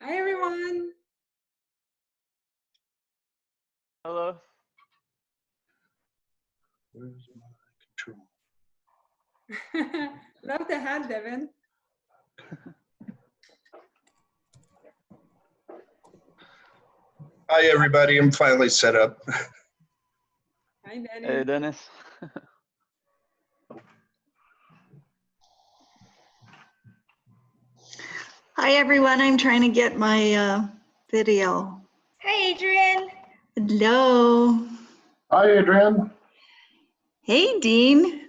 Hi, everyone. Hello. Where's my control? Love the hat, Devin. Hi, everybody. I'm finally set up. Hi, Danny. Hey, Dennis. Hi, everyone. I'm trying to get my video. Hi, Adrian. Hello. Hi, Adrian. Hey, Dean.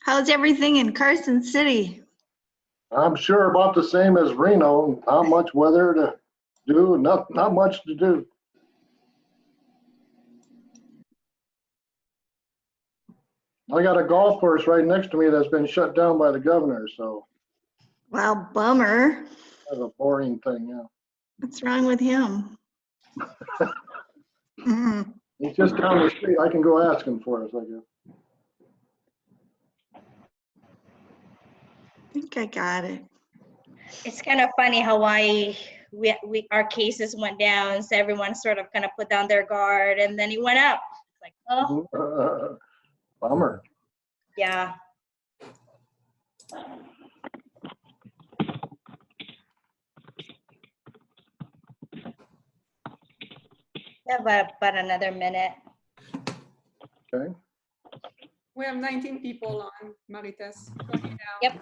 How's everything in Carson City? I'm sure about the same as Reno. Not much weather to do, not much to do. I got a golf course right next to me that's been shut down by the governor, so Wow, bummer. that's a boring thing, yeah. What's wrong with him? Mhm. He's just down the street. I can go ask him for us, I guess. I think I got it. It's kind of funny how our cases went down, so everyone sort of kind of put down their guard, and then it went up. It's like, oh, Bummer. yeah. Yeah, about another minute. Okay. We have 19 people on, Marites. 20 now. Yep.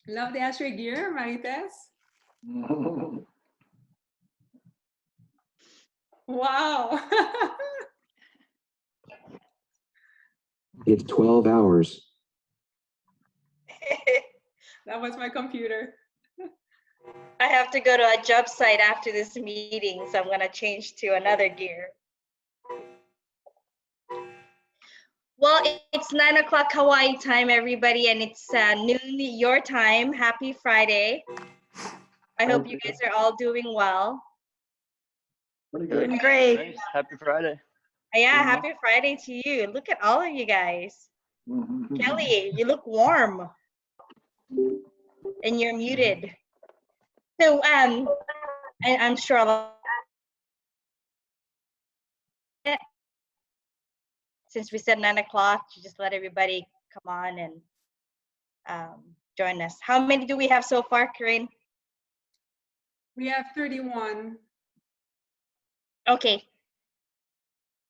Love the ASHRAE gear, Marites. Wow. It's 12 hours. That was my computer. I have to go to a job site after this meeting, so I'm going to change to another gear. Well, it's 9 o'clock Hawaii time, everybody, and it's noon your time. Happy Friday. I hope you guys are all doing well. Pretty good. Doing great. Thanks. Happy Friday. Yeah, Mhm. happy Friday to you. Look at all of you guys. Kelly, you look warm. And you're muted. So I'm sure a lot, since we said 9 o'clock, you just let everybody come on and join us. How many do we have so far, Corinne? We have 31. Okay.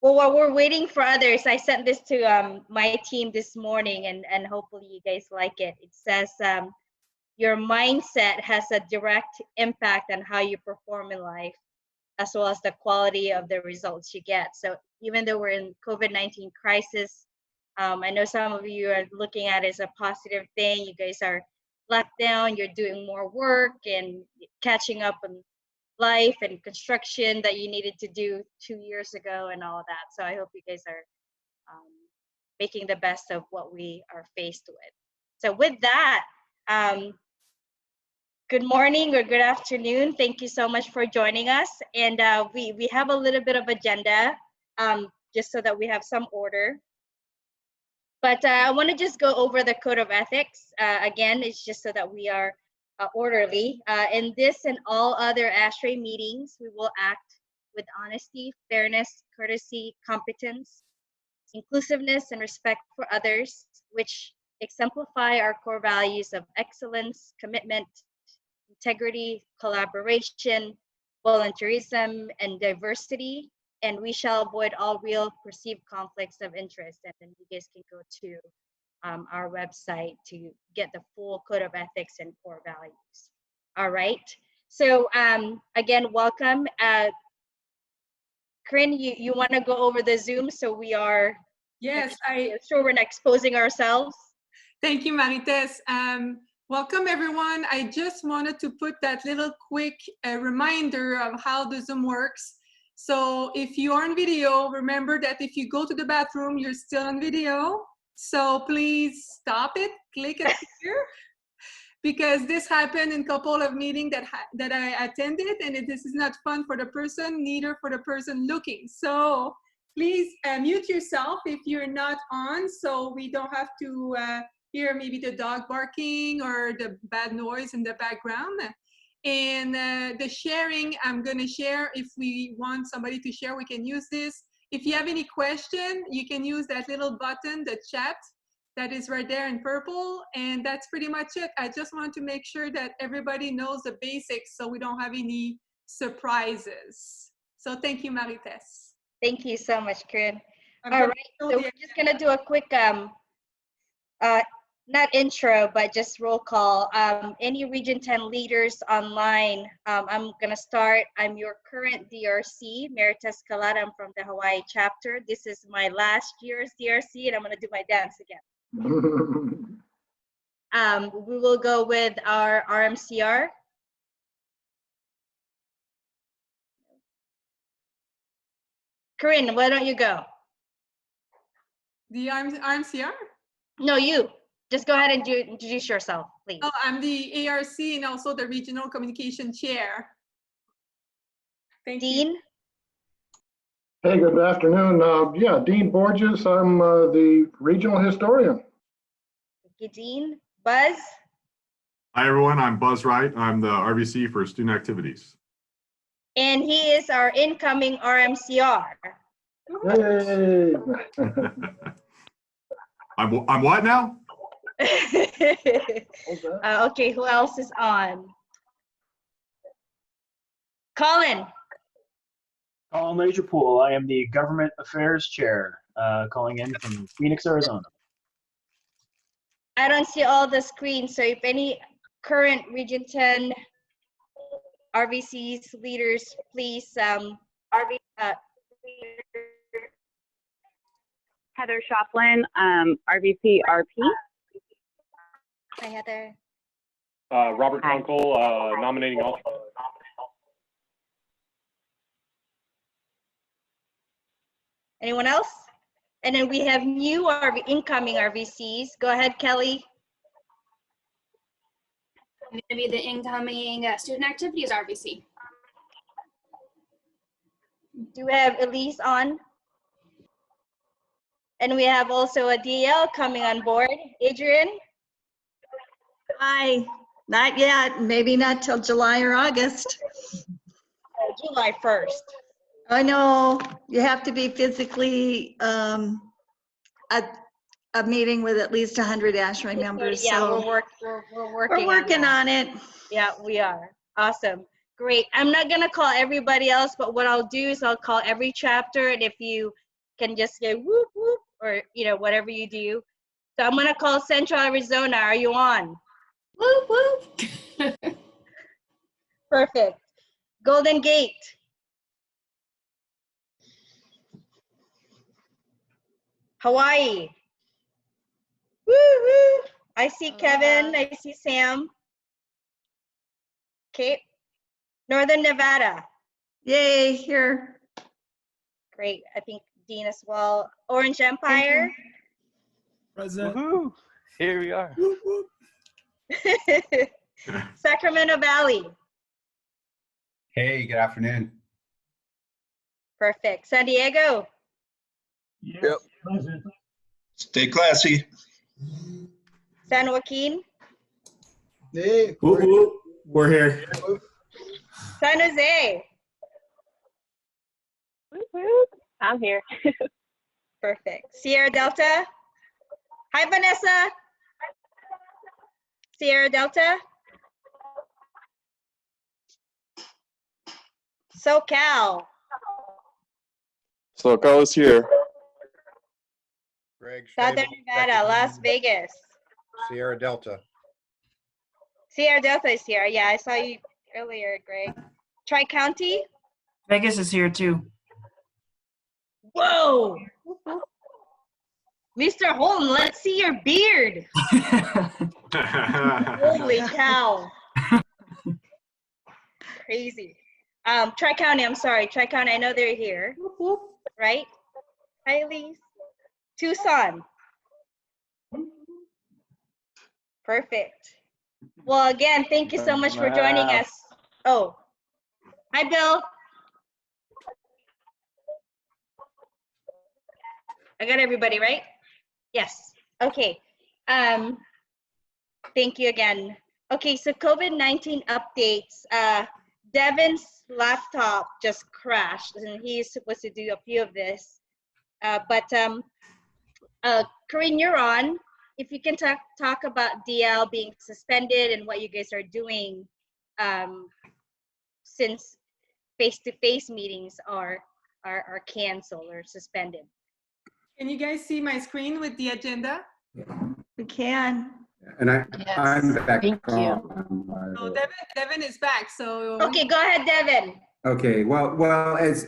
Well, while we're waiting for others, I sent this to my team this morning, and hopefully you guys like it. It says your mindset has a direct impact on how you perform in life, as well as the quality of the results you get. So even though we're in COVID-19 crisis, I know some of you are looking at it as a positive thing. You guys are locked down, you're doing more work and catching up on life and construction that you needed to do 2 years ago and all of that. So I hope you guys are making the best of what we are faced with. So with that, good morning or good afternoon. Thank you so much for joining us. And we have a little bit of agenda just so that we have some order. But I want to just go over the code of ethics. Again, it's just so that we are orderly. In this and all other ASHRAE meetings, we will act with honesty, fairness, courtesy, competence, inclusiveness, and respect for others, which exemplify our core values of excellence, commitment, integrity, collaboration, volunteerism, and diversity. And we shall avoid all real perceived conflicts of interest. And then you guys can go to our website to get the full code of ethics and core values. All right. So again, welcome. Corinne, you want to go over the Zoom so we are sure we're not exposing ourselves? Thank you, Marites. Welcome, everyone. I just wanted to put that little quick reminder of how the Zoom works. So if you are on video, remember that if you go to the bathroom, you're still on video. So please stop it, click it here, because this happened in a couple of meetings that I attended, and this is not fun for the person, neither for the person looking. So please mute yourself if you're not on, so we don't have to hear maybe the dog barking or the bad noise in the background. And the sharing, I'm going to share. If we want somebody to share, we can use this. If you have any question, you can use that little button, the chat, that is right there in purple. And that's pretty much it. I just want to make sure that everybody knows the basics so we don't have any surprises. So thank you, Marie-Tess. Thank you so much, Corinne. I'm All gonna right, show so the we're just gonna do a quick, not intro, but just roll call. Any Region 10 leaders online, I'm gonna start. I'm your current DRC, Marie-Tess Calada. I'm from the Hawaii chapter. This is my last year's DRC, and I'm gonna do my dance again. We will go with our RMCR. Corinne, why don't you go? The RMCR? No, you. Just go ahead and introduce yourself, please. Oh, I'm the ARC and also the Regional Communication Chair. Thank you. Dean? Hey, good afternoon. Yeah, Dean Borges. I'm the regional historian. Thank you, Dean. Buzz? Hi, everyone. I'm Buzz Wright. I'm the RVC for Student Activities. And he is our incoming RMCR. Hey. I'm what now? Okay, who else is on? Colin? Colin Lagerpool. I am the Government Affairs Chair, calling in from Phoenix, Arizona. I don't see all the screens, so if any current Region 10 RVC's leaders, please. Heather Shoplin, RVC RP. Hi, Heather. Robert Hi. Kunkel, nominating alternate. Anyone else? And then we have new incoming RVCs. Go ahead, Kelly. I'm going to be the incoming Student Activities RVC. Do we have Elise on? And we have also a DL coming on board. Adrian? Hi, not yet, maybe not till July or August. July 1st. I know you have to be physically at a meeting with at least 100 ASHRAE members. Yeah, so we're working on it. Yeah, we are. Awesome. Great. I'm not going to call everybody else, but what I'll do is I'll call every chapter, and if you can just say whoop, whoop, or, you know, whatever you do. So I'm going to call Central Arizona. Are you on? Whoop, whoop. Perfect. Golden Gate. Hawaii. Woo, woo. I see Kevin. I see Sam. Okay. Northern Nevada. Yay, here. Great. I think Dean as well. Orange Empire. Present. Woohoo! Here we are. Sacramento Valley. Hey, good afternoon. Perfect. San Diego. Yep. Stay classy. San Joaquin. Hey. Whoop, whoop. We're here. San Jose. I'm here. Perfect. Sierra Delta. Hi, Vanessa. Sierra Delta. SoCal. SoCal is here. Greg Southern Schnabel, Nevada, Las Vegas. Sierra Delta. Sierra Delta is here. Yeah, I saw you earlier, Greg. Tri-County. Vegas is here too. Whoa. Mr. Holm, let's see your beard. Holy cow. Crazy. Tri-County, I'm sorry, Tri-County, I know they're here, right? Hi, Elise. Tucson. Perfect. Well, again, thank you so much for joining us. Oh, hi, Bill. I got everybody, right? Yes. Okay. Thank you again. Okay, so COVID-19 updates. Devin's laptop just crashed, and he's supposed to do a few of this. Corinne, you're on. If you can talk about DL being suspended and what you guys are doing since face-to-face meetings are canceled or suspended. Can you guys see my screen with the agenda? We can. And I'm back. Thank you. So Devin is back. So okay, go ahead, Devin. Okay. Well, as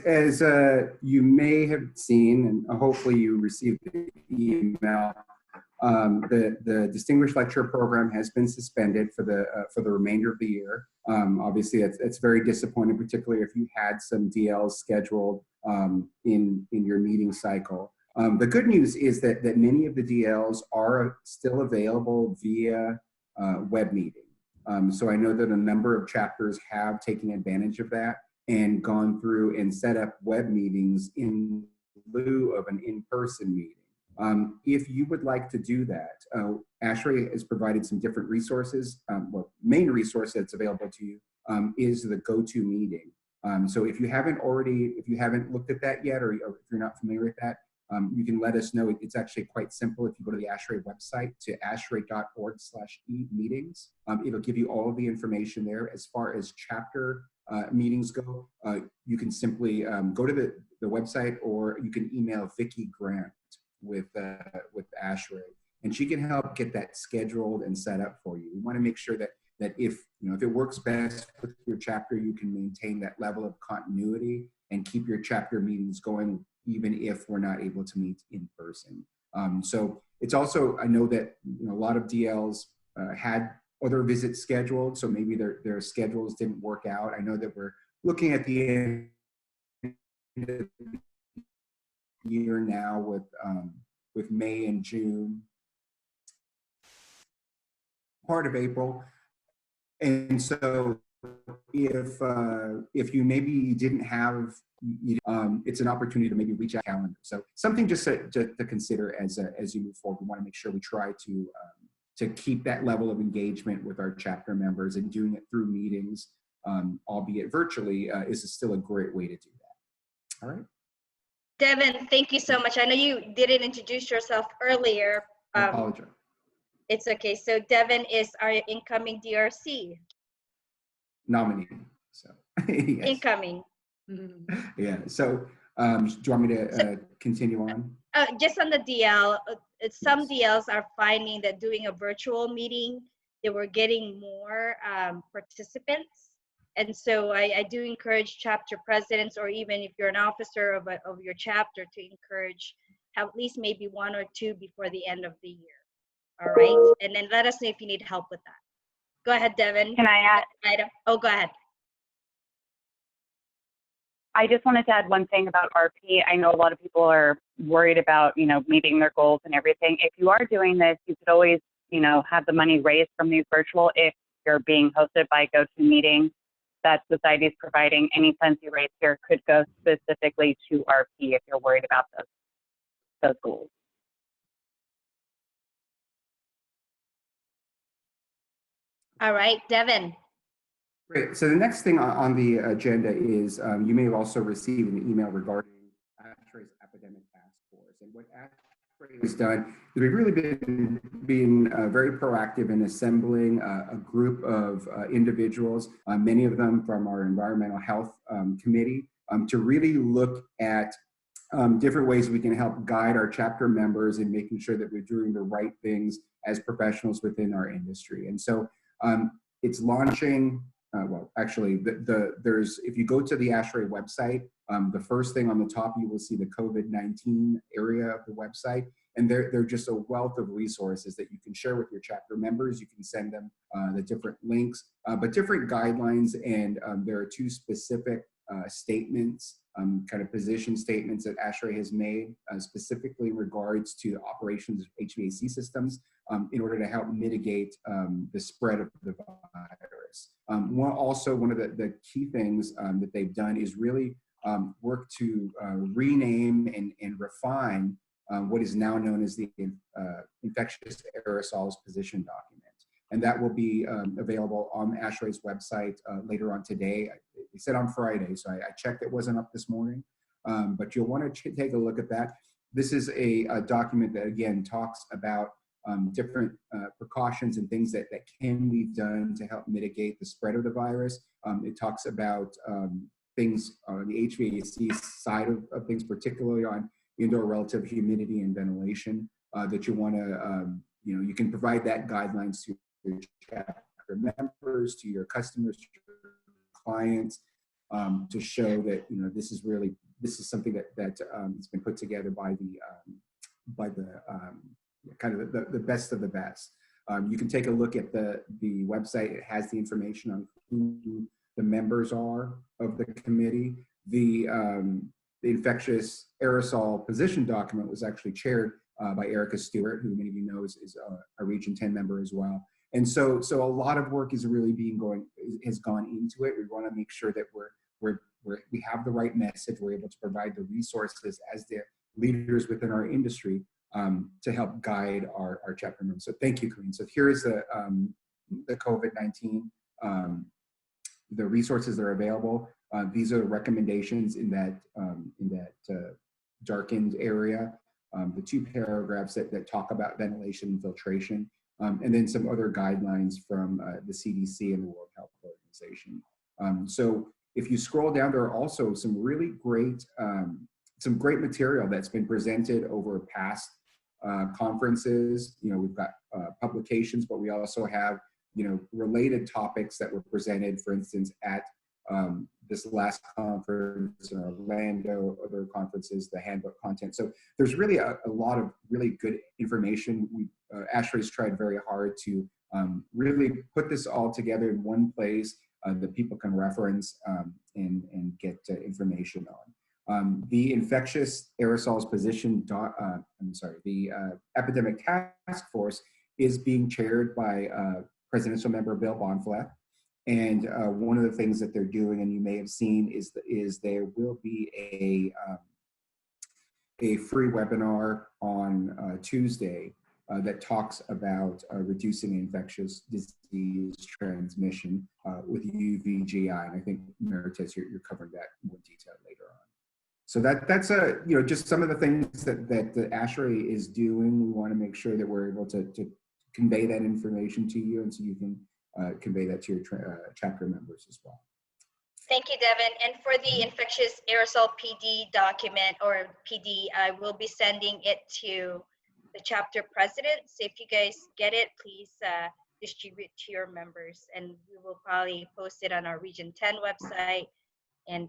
you may have seen, and hopefully you received the email, the Distinguished Lecturer Program has been suspended for the remainder of the year. Obviously, it's very disappointing, particularly if you had some DLs scheduled in your meeting cycle. The good news is that many of the DLs are still available via web meeting. So I know that a number of chapters have taken advantage of that and gone through and set up web meetings in lieu of an in-person meeting. If you would like to do that, ASHRAE has provided some different resources. Well, main resource that's available to you is the GoToMeeting. So if you haven't looked at that yet, or if you're not familiar with that, you can let us know. It's actually quite simple. If you go to the ASHRAE website to ashrae.org/e-meetings, it'll give you all of the information there. As far as chapter meetings go, you can simply go to the website, or you can email Vicki Grant with ASHRAE, and she can help get that scheduled and set up for you. We want to make sure that if it works best with your chapter, you can maintain that level of continuity and keep your chapter meetings going, even if we're not able to meet in person. So it's also, I know that a lot of DLs had other visits scheduled, so maybe their schedules didn't work out. I know that we're looking at the end of the year now with May and June, part of April. And so if you maybe didn't have, it's an opportunity to maybe reach out calendar. So something just to consider as you move forward. We want to make sure we try to keep that level of engagement with our chapter members, and doing it through meetings, albeit virtually, is still a great way to do that. All right. Devin, thank you so much. I know you didn't introduce yourself earlier. I apologize. It's okay. So Devin is our incoming DRC. Nominee. So yes. Incoming. Yeah. So do you want me to continue on? Just on the DL, some DLs are finding that doing a virtual meeting, they were getting more participants. And so I do encourage chapter presidents, or even if you're an officer of your chapter, to encourage at least maybe one or two before the end of the year. All right. And then let us know if you need help with that. Go ahead, Devin. Can I add? Oh, go ahead. I just wanted to add one thing about RP. I know a lot of people are worried about, meeting their goals and everything. If you are doing this, you could always, have the money raised from these virtual, if you're being hosted by GoToMeeting that society is providing. Any funds you raise here could go specifically to RP if you're worried about those goals. All right, Devin. Great. So the next thing on the agenda is you may have also received an email regarding ASHRAE's Epidemic Task Force. And what ASHRAE has done is we've really been very proactive in assembling a group of individuals, many of them from our Environmental Health Committee, to really look at different ways we can help guide our chapter members in making sure that we're doing the right things as professionals within our industry. And so it's launching, well, actually, there's, if you go to the ASHRAE website, the first thing on the top, you will see the COVID-19 area of the website. And they're just a wealth of resources that you can share with your chapter members. You can send them the different links, but different guidelines. And there are two specific statements, kind of position statements that ASHRAE has made specifically in regards to the operations of HVAC systems in order to help mitigate the spread of the virus. One of the key things that they've done is really work to rename and refine what is now known as the infectious aerosols position document. And that will be available on ASHRAE's website later on today. They said on Friday, so I checked, it wasn't up this morning, but you'll want to take a look at that. This is a document that, again, talks about different precautions and things that can be done to help mitigate the spread of the virus. It talks about things on the HVAC side of things, particularly on indoor relative humidity and ventilation, that you want to, you can provide that guidelines to your chapter members, to your customers, to your clients, to show that this is something that has been put together by the kind of the best of the best. You can take a look at the website. It has the information on who the members are of the committee. The infectious aerosol position document was actually chaired by Erica Stewart, who many of you know is a Region 10 member as well. And so a lot of work is really has gone into it. We want to make sure that we have the right message. We're able to provide the resources as the leaders within our industry to help guide our chapter members. So thank you, Corinne. So here is the COVID-19, the resources that are available. These are the recommendations in that darkened area. The two paragraphs that talk about ventilation and filtration, and then some other guidelines from the CDC and the World Health Organization. So if you scroll down, there are also some really great, material that's been presented over past conferences. We've got publications, but we also have, related topics that were presented, for instance, at this last conference in Orlando, other conferences, the handbook content. So there's really a lot of really good information. ASHRAE's tried very hard to really put this all together in one place that people can reference and get information on. The infectious aerosols position, the epidemic task force is being chaired by Presidential Member Bill Bonfleck. And one of the things that they're doing, and you may have seen, is there will be a free webinar on Tuesday that talks about reducing infectious disease transmission with UVGI. And I think, Meritus, you're covering that in more detail later on. So that's just some of the things that the ASHRAE is doing. We want to make sure that we're able to convey that information to you, and so you can convey that to your chapter members as well. Thank you, Devin. And for the infectious aerosol PD document, or PD, I will be sending it to the chapter presidents. If you guys get it, please distribute to your members, and we will probably post it on our Region 10 website. And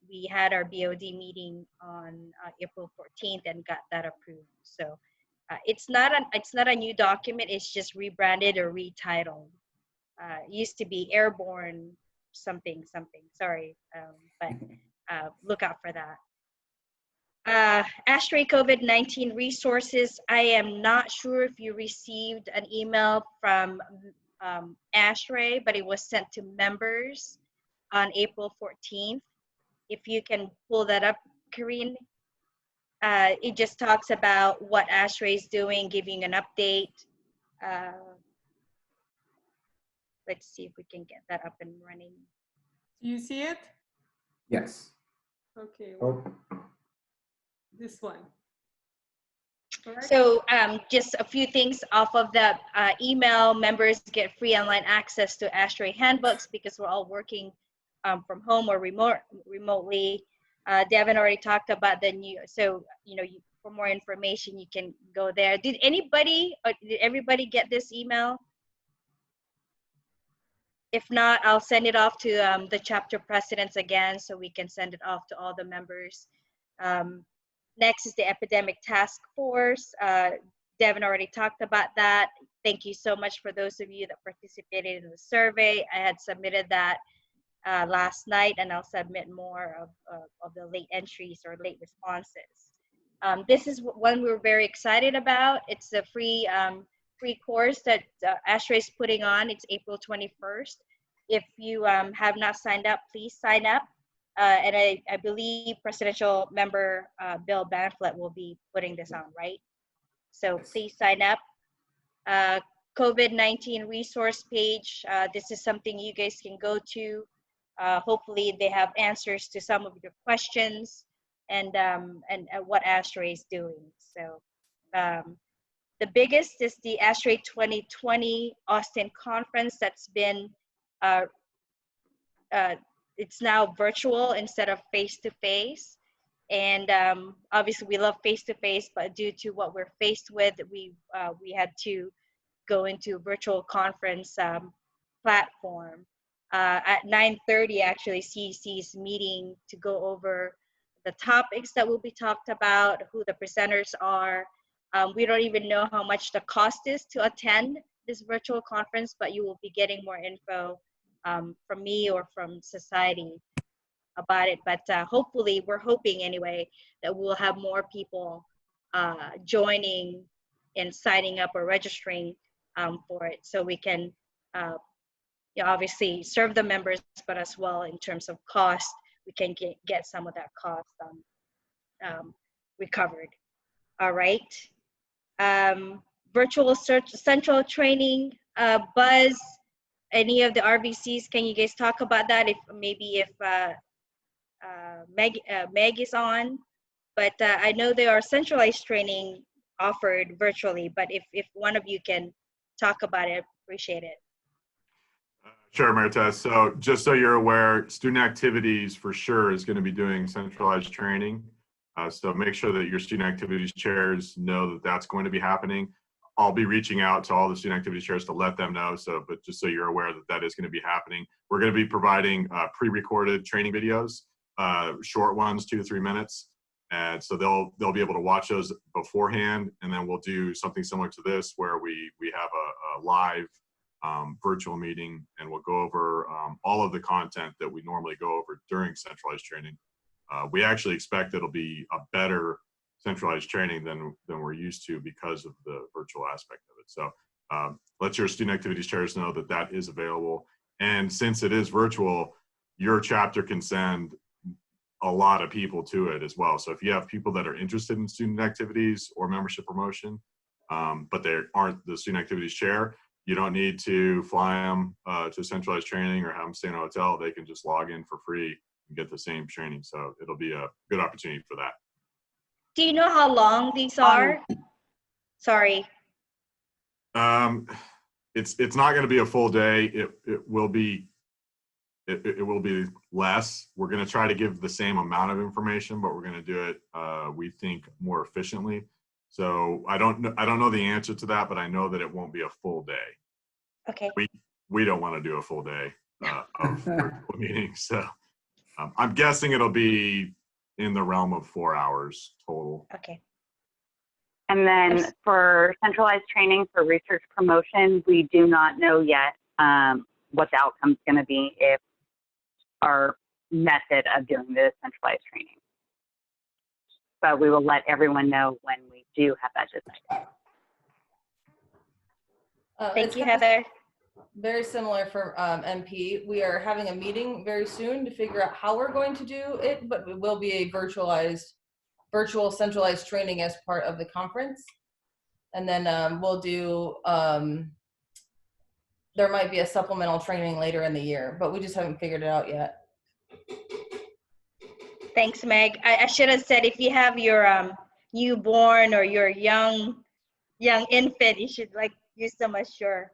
we had our BOD meeting on April 14th and got that approved. So it's not a new document. It's just rebranded or retitled. It used to be airborne something. Sorry, but look out for that. ASHRAE COVID-19 resources. I am not sure if you received an email from ASHRAE, but it was sent to members on April 14th. If you can pull that up, Karine. It just talks about what ASHRAE is doing, giving an update. Let's see if we can get that up and running. Do you see it? Yes. Okay. Oh. This one. Correct? So just a few things off of the email. Members get free online access to ASHRAE handbooks because we're all working from home or remotely. Devin already talked about the new, so for more information you can go there. Did everybody get this email? If not, I'll send it off to the chapter presidents again, so we can send it off to all the members. Next is the epidemic task force. Devin already talked about that. Thank you so much for those of you that participated in the survey. I had submitted that last night, and I'll submit more of the late entries or late responses. This is one we're very excited about. It's a free course that ASHRAE is putting on. It's April 21st. If you have not signed up, please sign up. And I believe Presidential Member Bill Banflet will be putting this on, right? So please sign up. COVID-19 resource page. This is something you guys can go to. Hopefully they have answers to some of your questions and what ASHRAE is doing. So the biggest is the ASHRAE 2020 Austin conference that's been, it's now virtual instead of face-to-face. And obviously we love face-to-face, but due to what we're faced with, we had to go into a virtual conference platform. At 9:30, actually, CEC is meeting to go over the topics that will be talked about, who the presenters are. We don't even know how much the cost is to attend this virtual conference, but you will be getting more info from me or from society about it. But hopefully, we're hoping anyway, that we'll have more people joining and signing up or registering for it, so we can obviously serve the members, but as well in terms of cost, we can get some of that cost recovered. All right. Virtual search central training, Buzz, any of the RVCs, can you guys talk about that? If Meg is on, but I know there are centralized training offered virtually, but if one of you can talk about it, appreciate it. Sure, Marites. So just so you're aware, student activities for sure is going to be doing centralized training. So make sure that your student activities chairs know that that's going to be happening. I'll be reaching out to all the student activities chairs to let them know. But just so you're aware that that is going to be happening. We're going to be providing pre-recorded training videos, short ones, 2 to 3 minutes. And so they'll be able to watch those beforehand. And then we'll do something similar to this where we have a live virtual meeting, and we'll go over all of the content that we normally go over during centralized training. We actually expect it'll be a better centralized training than we're used to because of the virtual aspect of it. So let your student activities chairs know that that is available. And since it is virtual, your chapter can send a lot of people to it as well. So if you have people that are interested in student activities or membership promotion, but they aren't the student activities chair, you don't need to fly them to centralized training or have them stay in a hotel. They can just log in for free and get the same training. So it'll be a good opportunity for that. Do you know how long these are? Sorry. It's not going to be a full day. It will be less. We're going to try to give the same amount of information, but we're going to do it, we think, more efficiently. So I don't know the answer to that, but I know that it won't be a full day. Okay. We don't want to do a full day of virtual meetings. So I'm guessing it'll be in the realm of 4 hours total. Okay. And then for centralized training for research promotion, we do not know yet what the outcome is going to be if our method of doing the centralized training. But we will let everyone know when we do have that decided. Thank you, Heather. Very similar for MP. We are having a meeting very soon to figure out how we're going to do it, but it will be a virtual centralized training as part of the conference. And then we'll do, there might be a supplemental training later in the year, but we just haven't figured it out yet. Thanks, Meg. I should have said, if you have your newborn or your young infant, you should use them as your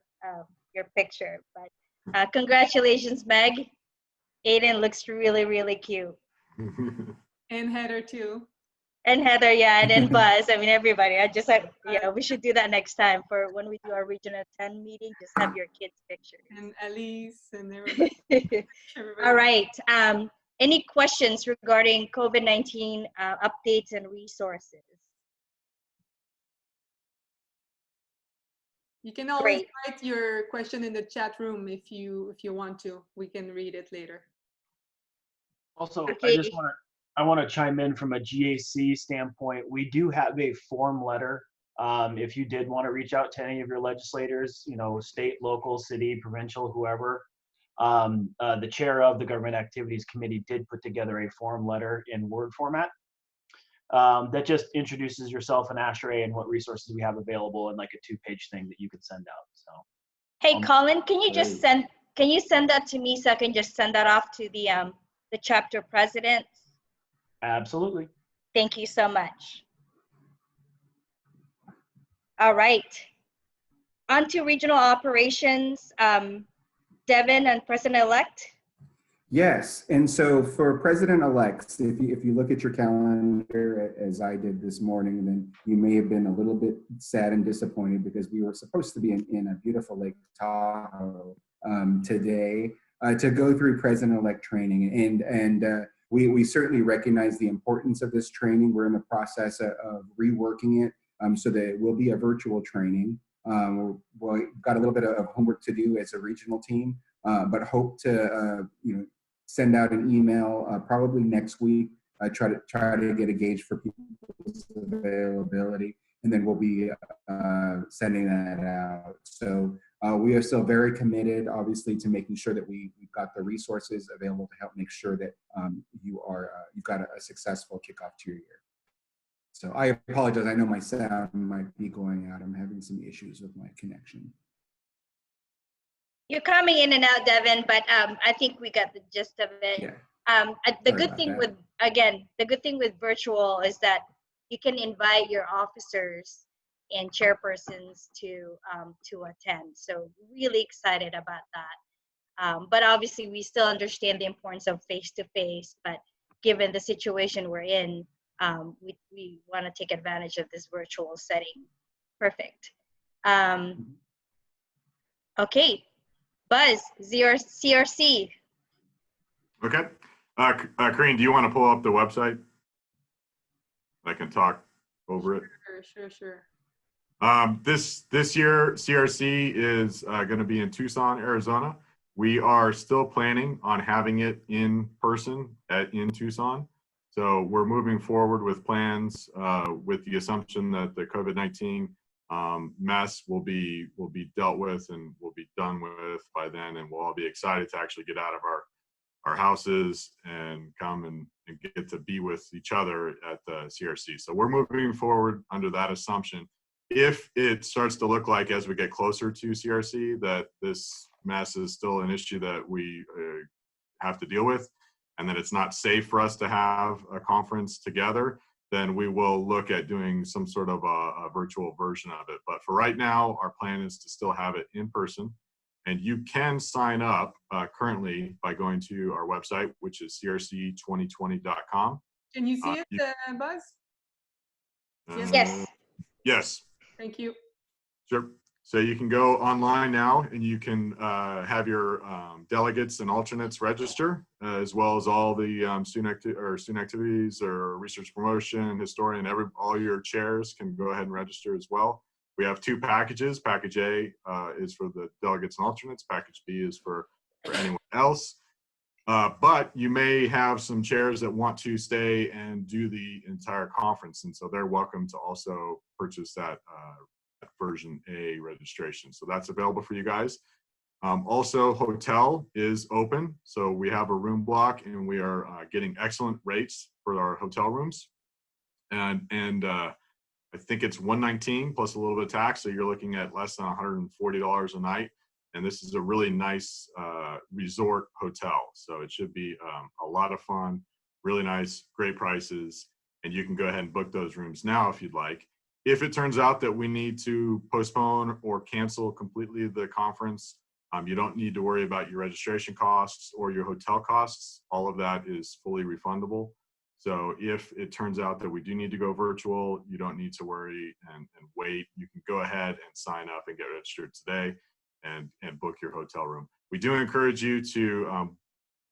picture. But congratulations, Meg. Aiden looks really, really cute. And Heather too. And Heather, yeah, and then Buzz. I mean, everybody. I just like, we should do that next time for when we do our Regional 10 meeting. Just have your kids' pictures. And Elise and everybody. All right. any questions regarding COVID-19 updates and resources? You can always write your question in the chat room if you want to. We can read it later. Also, Okay. I want to chime in from a GAC standpoint. We do have a form letter. If you did want to reach out to any of your legislators, state, local, city, provincial, whoever, the chair of the Government Activities Committee did put together a form letter in Word format that just introduces yourself and ASHRAE and what resources we have available, and like a 2-page thing that you could send out. So, hey, Colin, can you send that to me so I can just send that off to the chapter presidents? Absolutely. Thank you so much. All right. On to regional operations. Devin and President-elect. Yes, and so for president-elects, if you look at your calendar as I did this morning, then you may have been a little bit sad and disappointed because we were supposed to be in a beautiful Lake Tahoe today to go through president-elect training, and we certainly recognize the importance of this training. We're in the process of reworking it so that it will be a virtual training. We've got a little bit of homework to do as a regional team, but hope to send out an email probably next week. Try to get a gauge for people's availability, and then we'll be sending that out. So we are still very committed, obviously, to making sure that we've got the resources available to help make sure that you've got a successful kickoff to your year. So I apologize. I know my sound might be going out. I'm having some issues with my connection. You're coming in and out, Devin, but I think we got the gist of it. Yeah. The good thing with virtual is that you can invite your officers and chairpersons to attend. So really excited about that. But obviously, we still understand the importance of face-to-face. But given the situation we're in, we want to take advantage of this virtual setting. Perfect. Okay. Buzz, CRC. Okay. Karine, do you want to pull up the website? I can talk over it. Sure. This year, CRC is going to be in Tucson, Arizona. We are still planning on having it in person in Tucson. So we're moving forward with plans with the assumption that the COVID-19 mess will be dealt with and will be done with by then, and we'll all be excited to actually get out of our houses and come and get to be with each other at the CRC. So we're moving forward under that assumption. If it starts to look like as we get closer to CRC that this mess is still an issue that we have to deal with, and that it's not safe for us to have a conference together, then we will look at doing some sort of a virtual version of it. But for right now, our plan is to still have it in person. And you can sign up currently by going to our website, which is crc2020.com. Can you see it, Buzz? Yes. Yes. Thank you. Sure. So you can go online now and you can have your delegates and alternates register, as well as all the student activities or research promotion, historian, all your chairs can go ahead and register as well. We have 2 packages. Package A is for the delegates and alternates. Package B is for anyone else. But you may have some chairs that want to stay and do the entire conference, and so they're welcome to also purchase that version A registration. So that's available for you guys. Also, hotel is open. So we have a room block and we are getting excellent rates for our hotel rooms. And I think it's $119 plus a little bit of tax. So you're looking at less than $140 a night. And this is a really nice resort hotel. So it should be a lot of fun, really nice, great prices. And you can go ahead and book those rooms now if you'd like. If it turns out that we need to postpone or cancel completely the conference, you don't need to worry about your registration costs or your hotel costs. All of that is fully refundable. So if it turns out that we do need to go virtual, you don't need to worry and wait. You can go ahead and sign up and get registered today and book your hotel room. We do encourage you to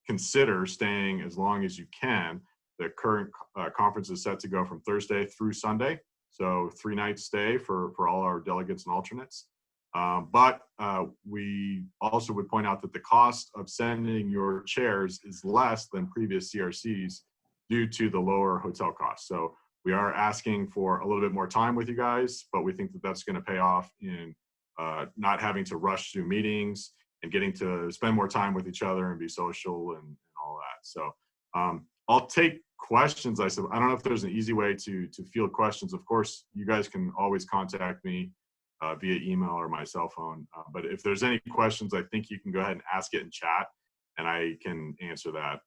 consider staying as long as you can. The current conference is set to go from Thursday through Sunday. So 3 nights stay for all our delegates and alternates. But we also would point out that the cost of sending your chairs is less than previous CRCs due to the lower hotel costs. So we are asking for a little bit more time with you guys, but we think that that's going to pay off in not having to rush through meetings and getting to spend more time with each other and be social and all that. So I'll take questions. I don't know if there's an easy way to field questions. Of course, you guys can always contact me via email or my cell phone. But if there's any questions, I think you can go ahead and ask it in chat, and I can answer that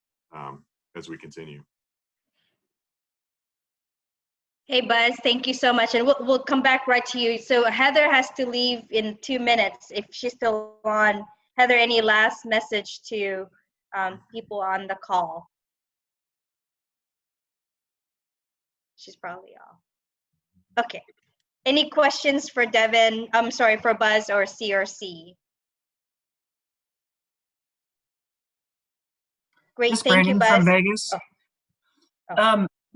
as we continue. Hey, Buzz, thank you so much. And we'll come back right to you. So Heather has to leave in 2 minutes if she's still on. Heather, any last message to people on the call? She's probably off. Okay. Any questions for Devin? I'm sorry, for Buzz or CRC? Great, This thank you, Brandon Buzz. from Vegas.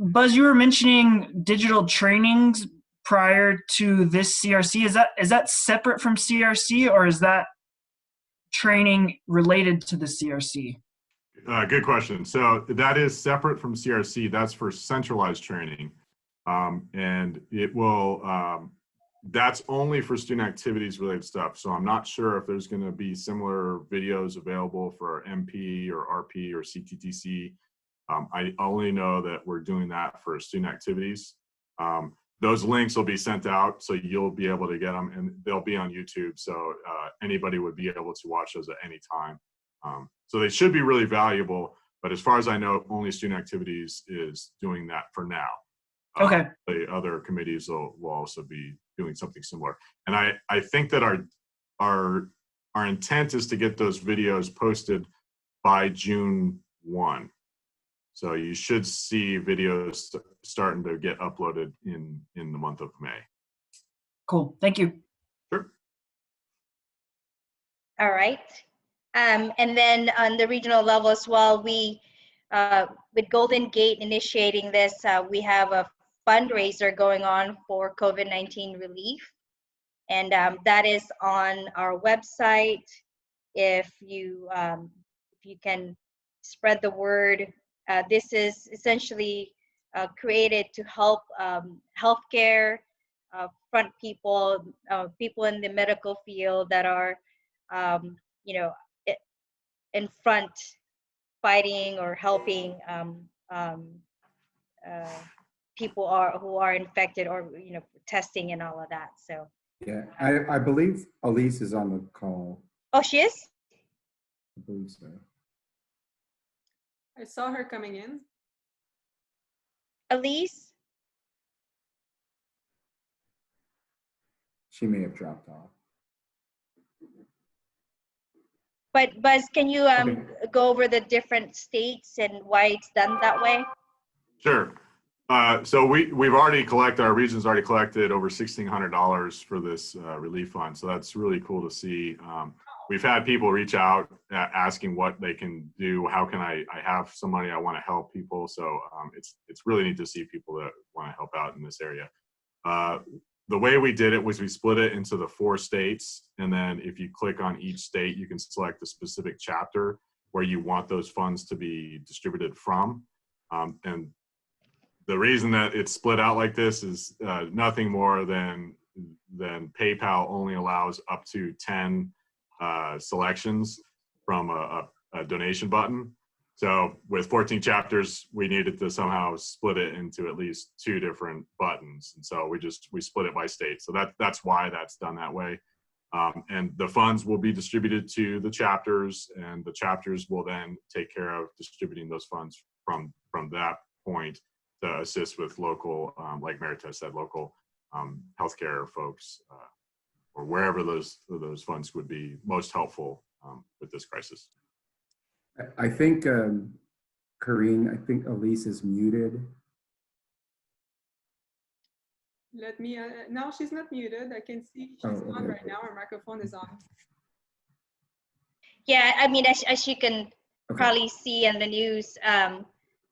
Buzz, you were mentioning digital trainings prior to this CRC. Is that separate from CRC, or is that training related to the CRC? Good question. So that is separate from CRC. That's for centralized training. And it will, that's only for student activities related stuff. So I'm not sure if there's going to be similar videos available for MP or RP or CTTC. I only know that we're doing that for student activities. Those links will be sent out, so you'll be able to get them, and they'll be on YouTube. So anybody would be able to watch those at any time. So they should be really valuable. But as far as I know, only student activities is doing that for now. Okay. The other committees will also be doing something similar. And I think that our intent is to get those videos posted by June 1. So you should see videos starting to get uploaded in the month of May. Cool. Thank you. Sure. All right. And then on the regional level as well, we, with Golden Gate initiating this, we have a fundraiser going on for COVID-19 relief. And that is on our website. If you can spread the word, this is essentially created to help healthcare front people, people in the medical field that are, in front fighting or helping people who are infected or, testing and all of that. So. Yeah, I believe Elise is on the call. Oh, she is? I believe so. I saw her coming in. Elise? She may have dropped off. But Buzz, can you go over the different states and why it's done that way? Sure. So we've already collected, our region's already collected over $1,600 for this relief fund. So that's really cool to see. We've had people reach out asking what they can do. How can I have some money? I want to help people. So it's really neat to see people that want to help out in this area. The way we did it was we split it into the 4 states. And then if you click on each state, you can select the specific chapter where you want those funds to be distributed from. And the reason that it's split out like this is nothing more than PayPal only allows up to 10 selections from a donation button. So with 14 chapters, we needed to somehow split it into at least 2 different buttons. And so we split it by state. So that's why that's done that way. And the funds will be distributed to the chapters, and the chapters will then take care of distributing those funds from that point to assist with local, like Marites said, local healthcare folks, or wherever those funds would be most helpful with this crisis. I think, Karine, I think Elise is muted. Let me, no, she's not muted. I can see she's on right now. Her microphone is on. Yeah, I mean, as you can probably see in the news,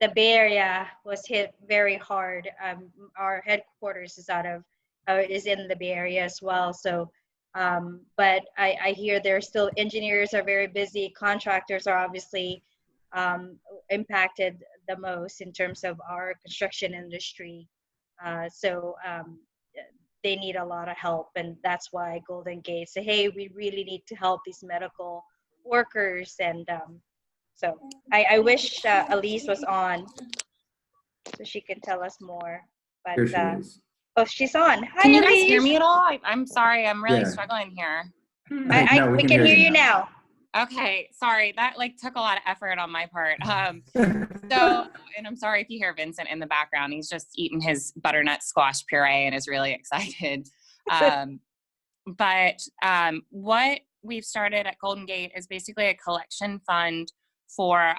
the Bay Area was hit very hard. Our headquarters is in the Bay Area as well. So, but I hear there's still engineers are very busy. Contractors are obviously impacted the most in terms of our construction industry. So they need a lot of help, and that's why Golden Gate said, hey, we really need to help these medical workers. And so I wish Elise was on so she can tell us more. But Here she is. oh, she's on. Hi, Can you guys Elise. hear me at all? I'm sorry, I'm really Yeah. struggling here. No, we can hear you now. Okay, sorry, that like took a lot of effort on my part. So, and I'm sorry if you hear Vincent in the background. He's just eating his butternut squash puree and is really excited. But what we've started at Golden Gate is basically a collection fund for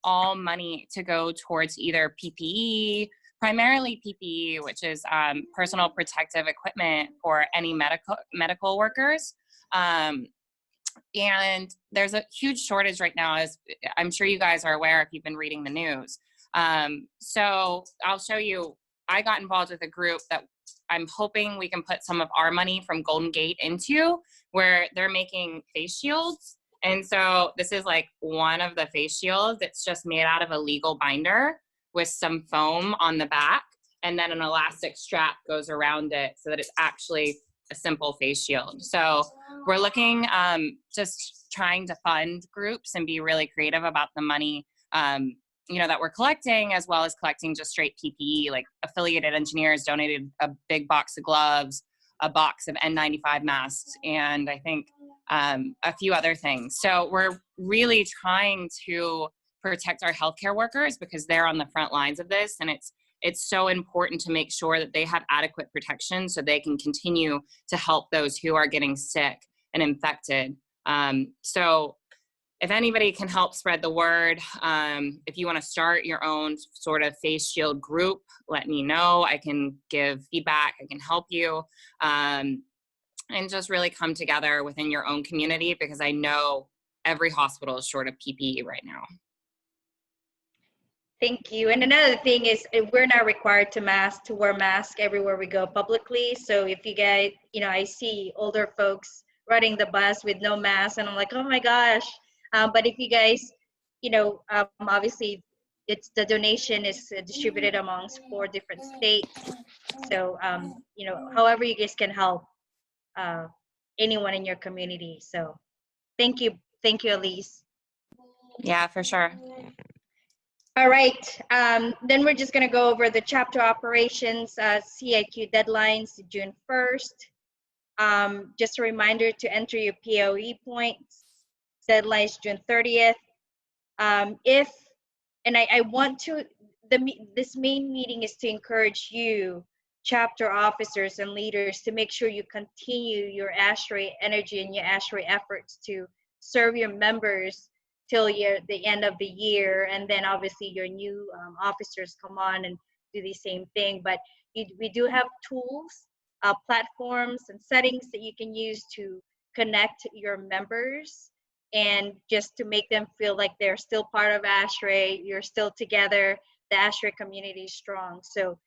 all money to go towards either PPE, primarily PPE, which is personal protective equipment for any medical workers. And there's a huge shortage right now, as I'm sure you guys are aware if you've been reading the news. So I'll show you, I got involved with a group that I'm hoping we can put some of our money from Golden Gate into, where they're making face shields. And so this is like one of the face shields. It's just made out of a legal binder with some foam on the back, and then an elastic strap goes around it so that it's actually a simple face shield. So we're looking, just trying to fund groups and be really creative about the money, that we're collecting, as well as collecting just straight PPE. Like Affiliated Engineers donated a big box of gloves, a box of N95 masks, and I think a few other things. So we're really trying to protect our healthcare workers because they're on the front lines of this, and it's so important to make sure that they have adequate protection so they can continue to help those who are getting sick and infected. So if anybody can help spread the word, if you want to start your own sort of face shield group, let me know. I can give feedback, I can help you, and just really come together within your own community, because I know every hospital is short of PPE right now. Thank you. And another thing is we're not required to wear masks everywhere we go publicly. So if you guys, I see older folks riding the bus with no mask, and I'm like, oh my gosh. But if you guys, obviously the donation is distributed amongst 4 different states. So, however you guys can help anyone in your community. So thank you. Thank you, Elise. Yeah, for sure. All right, then we're just gonna go over the chapter operations, CIQ deadlines, June 1st. Just a reminder to enter your POE points, deadlines June 30th. I want to, this main meeting is to encourage you, chapter officers and leaders, to make sure you continue your ASHRAE energy and your ASHRAE efforts to serve your members till the end of the year, and then obviously your new officers come on and do the same thing. But we do have tools, platforms, and settings that you can use to connect your members and just to make them feel like they're still part of ASHRAE, you're still together, the ASHRAE community is strong. So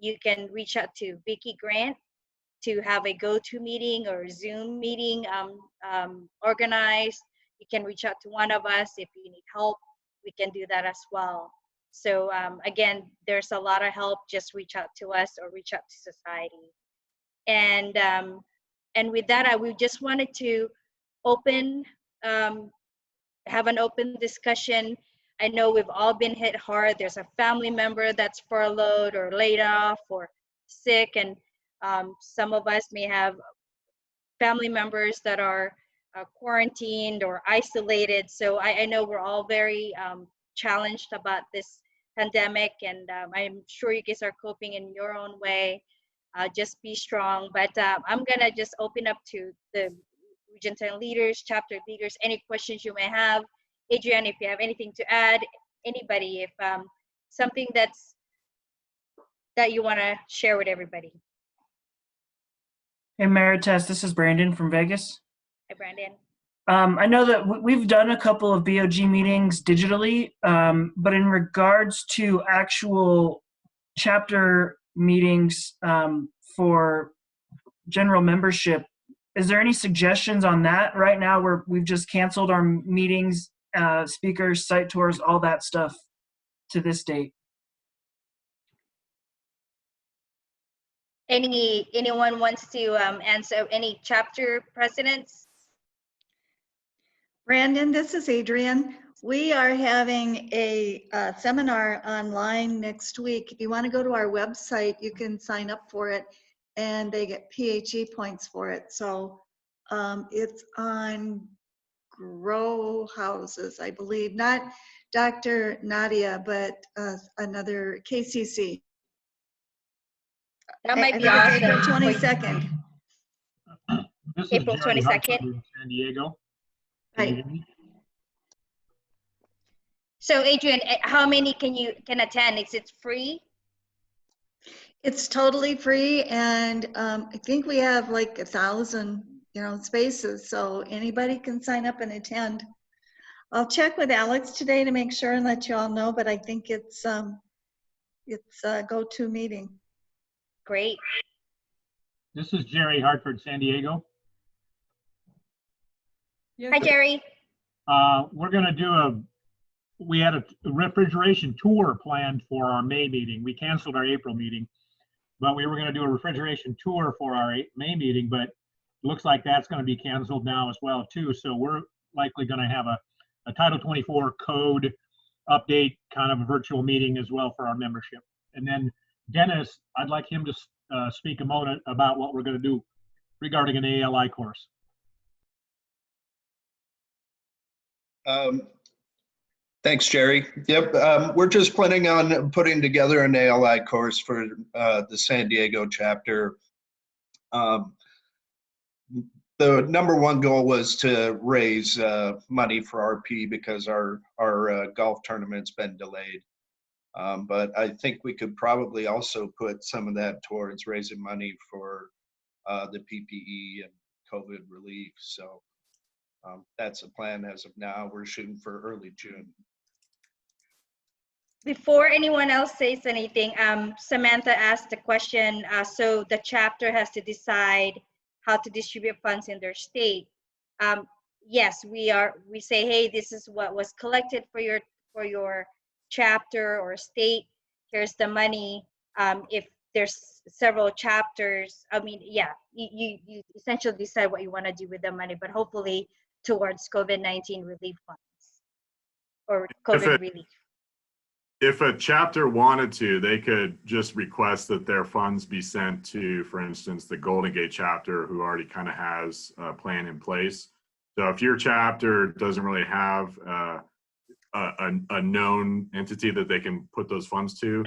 you can reach out to Vicki Grant to have a go-to meeting or Zoom meeting organized. You can reach out to one of us if you need help. We can do that as well. So again, there's a lot of help. Just reach out to us or reach out to society. And with that, we just wanted to have an open discussion. I know we've all been hit hard. There's a family member that's furloughed or laid off or sick, and some of us may have family members that are quarantined or isolated. So I know we're all very challenged about this pandemic, and I'm sure you guys are coping in your own way. Just be strong. But I'm gonna just open up to the Region 10 leaders, chapter leaders, any questions you may have. Adrienne, if you have anything to add, anybody, if something that you wanna share with everybody. Hey, Emeritus, this is Brandon from Vegas. Hi, Brandon. I know that we've done a couple of BOG meetings digitally, but in regards to actual chapter meetings for general membership, is there any suggestions on that right now where we've just canceled our meetings, speakers, site tours, all that stuff to this date? Anyone wants to answer? Any chapter presidents? Brandon, this is Adrienne. We are having a seminar online next week. If you want to go to our website, you can sign up for it, and they get PHE points for it. So it's on Grow Houses, I believe. Not Dr. Nadia, but another KCC. That might be I think awesome. April 22nd. This is April Jerry 22nd. Hartford in San Diego. Can you Right. hear me? So Adrian, how many can attend? Is it free? It's totally free, and I think we have like 1,000, spaces, so anybody can sign up and attend. I'll check with Alex today to make sure and let you all know, but I think it's a go-to meeting. Great. This is Jerry Hartford, San Diego. Hi, Jerry. We're going to do we had a refrigeration tour planned for our May meeting. We canceled our April meeting, but we were going to do a refrigeration tour for our May meeting, but it looks like that's going to be canceled now as well too. So we're likely going to have a Title 24 code update, kind of a virtual meeting as well for our membership. And then Dennis, I'd like him to speak a moment about what we're going to do regarding an ALI course. Thanks, Jerry. Yep, we're just planning on putting together an ALI course for the San Diego chapter. The number one goal was to raise money for RP because our golf tournament's been delayed. But I think we could probably also put some of that towards raising money for the PPE and COVID relief. So that's the plan as of now. We're shooting for early June. Before anyone else says anything, Samantha asked a question. So the chapter has to decide how to distribute funds in their state. Yes, we say, hey, this is what was collected for your chapter or state. Here's the money. If there's several chapters, I mean, yeah, you essentially decide what you want to do with the money, but hopefully towards COVID-19 relief funds or COVID relief. If a chapter wanted to, they could just request that their funds be sent to, for instance, the Golden Gate chapter, who already kind of has a plan in place. So if your chapter doesn't really have a known entity that they can put those funds to,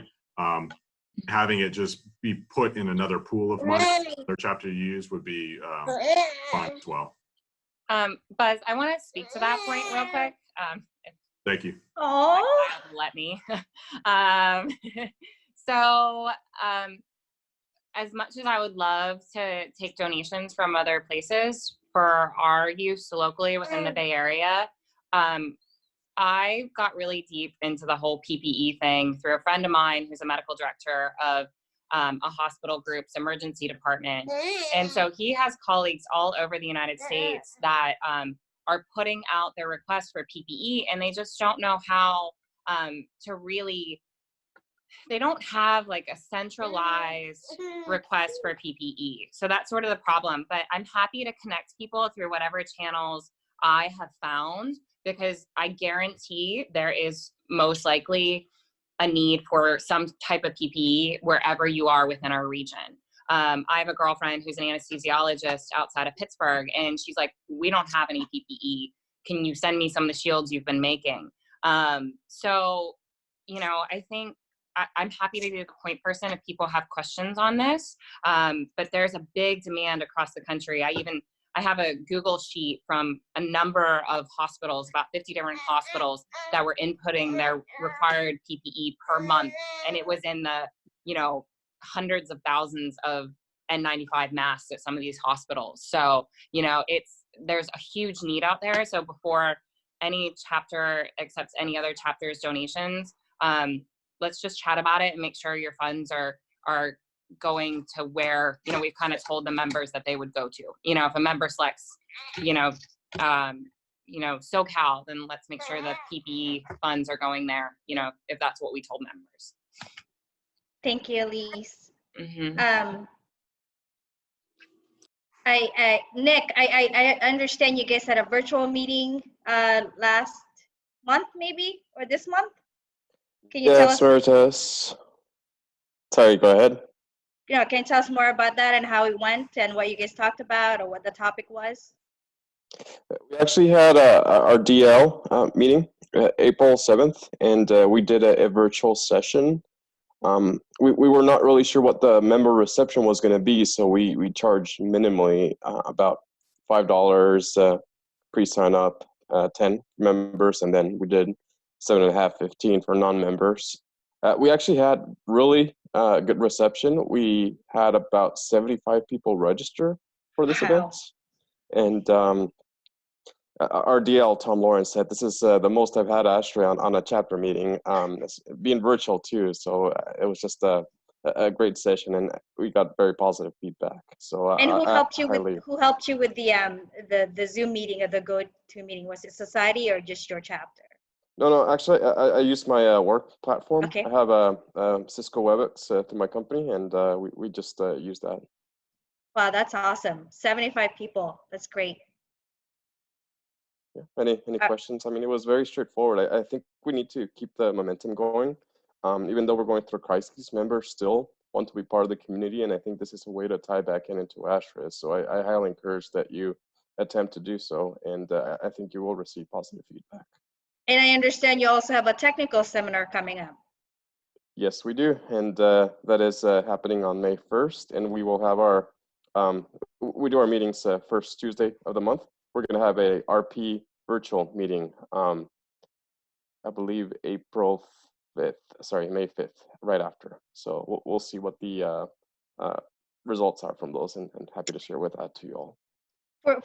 having it just be put in another pool of money their chapter use would be fine as well. Buzz, I want to speak to that point real quick. Thank you. Oh, let me. So as much as I would love to take donations from other places for our use locally within the Bay Area, I got really deep into the whole PPE thing through a friend of mine who's a medical director of a hospital group's emergency department. And so he has colleagues all over the United States that are putting out their requests for PPE, and they just don't know how to really, they don't have like a centralized request for PPE. So that's sort of the problem, but I'm happy to connect people through whatever channels I have found, because I guarantee there is most likely a need for some type of PPE wherever you are within our region. I have a girlfriend who's an anesthesiologist outside of Pittsburgh, and she's like, we don't have any PPE. Can you send me some of the shields you've been making? So, you know, I think I'm happy to be the point person if people have questions on this, but there's a big demand across the country. I have a Google sheet from a number of hospitals, about 50 different hospitals that were inputting their required PPE per month. And it was in the, you know, hundreds of thousands of N95 masks at some of these hospitals. So, you know, it's there's a huge need out there. So before any chapter accepts any other chapter's donations, let's just chat about it and make sure your funds are going to where, you know, we've kind of told the members that they would go to. You know, if a member selects, you know, SoCal, then let's make sure that PPE funds are going there, you know, if that's what we told members. Thank you, Elise. Mm-hmm. Nick, I understand you guys had a virtual meeting last month, maybe, or this month. Can you tell us? Veritas. Sorry, go ahead. Yeah, can you tell us more about that and how it went and what you guys talked about or what the topic was? We actually had our DL meeting April 7th, and we did a virtual session. We were not really sure what the member reception was going to be, so we charged minimally about $5 pre-sign up, 10 members, and then we did 7.5, 15 for non-members. We actually had really good reception. We had about 75 people register for this event, and our DL, Tom Lawrence, said this is the most I've had ASHRAE on a chapter meeting, being virtual too. So it was just a great session, and we got very positive feedback. So and who helped you with the Zoom meeting or the GoTo meeting? Was it society or just your chapter? No, actually, I used my work platform. Okay. I have a Cisco WebEx through my company, and we just use that. Wow, that's awesome. 75 people. That's great. Yeah. Any questions? I mean, it was very straightforward. I think we need to keep the momentum going. Even though we're going through a crisis, members still want to be part of the community, and I think this is a way to tie back into ASHRAE. So I highly encourage that you attempt to do so, and I think you will receive positive feedback. And I understand you also have a technical seminar coming up. Yes, we do, and that is happening on May 1st, and we will have our we do our meetings first Tuesday of the month. We're going to have a RP virtual meeting, I believe May 5th, right after. So we'll see what the results are from those, and happy to share with that to you all.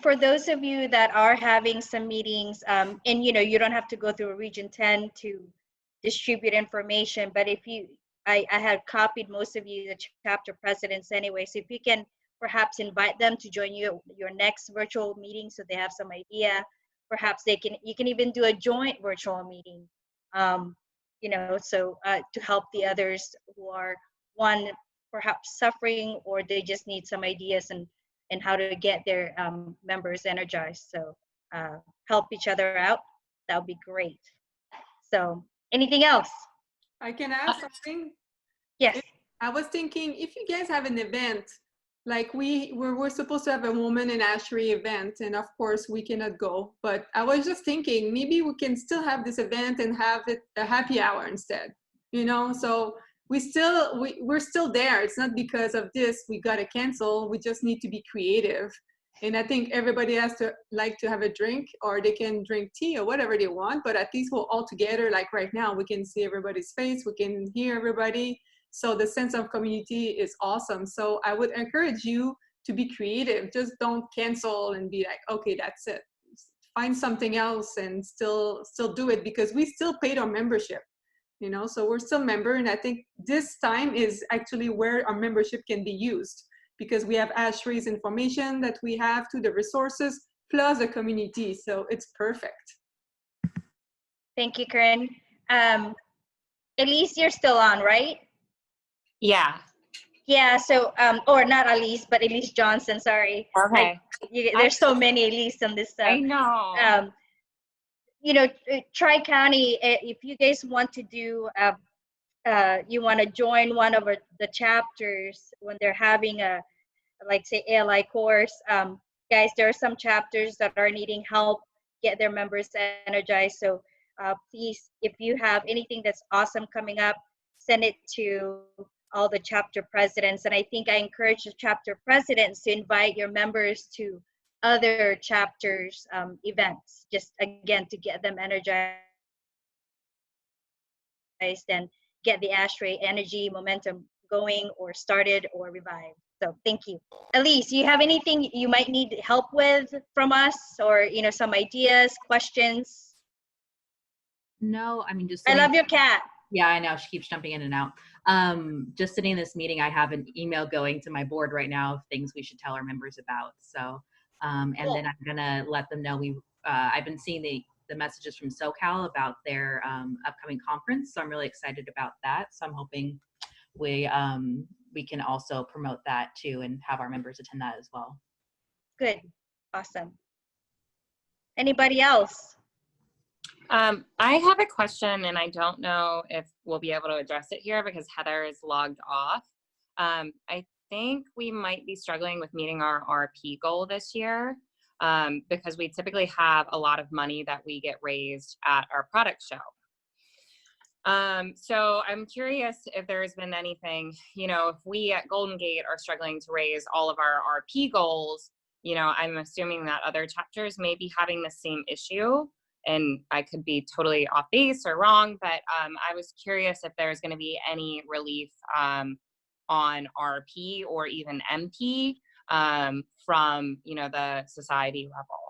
For those of you that are having some meetings, and you know, you don't have to go through Region 10 to distribute information, but if you, I had copied most of you, the chapter presidents anyway, so if you can perhaps invite them to join you your next virtual meeting so they have some idea. Perhaps you can even do a joint virtual meeting, you know, so to help the others who are perhaps suffering, or they just need some ideas and how to get their members energized. So help each other out. That would be great. So anything else? I can add something? Yes. I was thinking, if you guys have an event, like we're supposed to have a Woman in ASHRAE event, and of course we cannot go, but I was just thinking maybe we can still have this event and have it a happy hour instead, you know? So we're still there. It's not because of this we got to cancel. We just need to be creative. And I think everybody has to like to have a drink, or they can drink tea or whatever they want, but at least we're all together. Like right now, we can see everybody's face, we can hear everybody. So the sense of community is awesome. So I would encourage you to be creative. Just don't cancel and be like, okay, that's it. Find something else and still do it, because we still paid our membership, you know, so we're still member. And I think this time is actually where our membership can be used, because we have ASHRAE's information that we have to the resources plus the community. So it's perfect. Thank you, Corinne. Elise, you're still on, right? Yeah. Yeah, so, or not Elise, but Elise Johnson, sorry. Okay. There's so many Elise on this stuff. I know. You know, Tri-County, if you guys want to do, you want to join one of the chapters when they're having a, like say, ALI course, guys, there are some chapters that are needing help get their members energized. So please, if you have anything that's awesome coming up, send it to all the chapter presidents. And I think I encourage the chapter presidents to invite your members to other chapters events, just again to get them energized and get the ASHRAE energy momentum going or started or revived. So thank you. Elise, you have anything you might need help with from us, or some ideas, questions? No, I mean, just I sitting, love your cat. yeah, I know, she keeps jumping in and out. Just sitting in this meeting, I have an email going to my board right now of things we should tell our members about. So, and then I'm gonna let them know I've been seeing the messages from SoCal about their upcoming conference, so I'm really excited about that. So I'm hoping we can also promote that too and have our members attend that as well. Good, awesome. Anybody else? I have a question, and I don't know if we'll be able to address it here because Heather is logged off. I think we might be struggling with meeting our RP goal this year because we typically have a lot of money that we get raised at our product show. So I'm curious if there's been anything, if we at Golden Gate are struggling to raise all of our RP goals, I'm assuming that other chapters may be having the same issue. And I could be totally off base or wrong, but I was curious if there's going to be any relief on RP or even MP from, the society level.